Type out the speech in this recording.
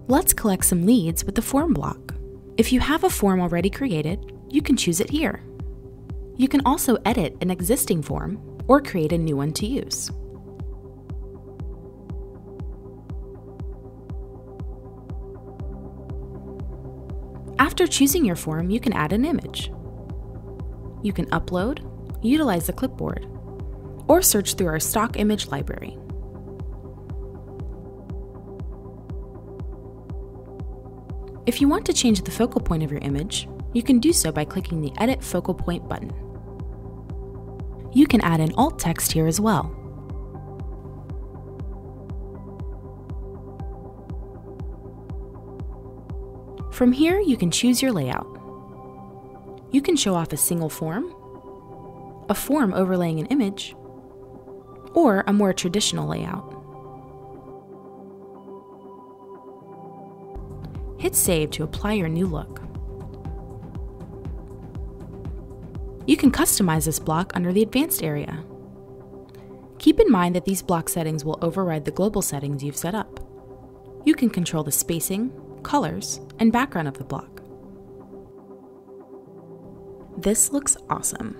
Let's collect some leads with the form block. If you have a form already created, you can choose it here. You can also edit an existing form or create a new one to use. After choosing your form, you can add an image. You can upload, utilize the clipboard, or search through our stock image library. If you want to change the focal point of your image, you can do so by clicking the Edit Focal Point button. You can add an alt text here as well. From here, you can choose your layout. You can show off a single form, a form overlaying an image, or a more traditional layout. Hit Save to apply your new look. You can customize this block under the Advanced area. Keep in mind that these block settings will override the global settings you've set up. You can control the spacing, colors, and background of the block. This looks awesome.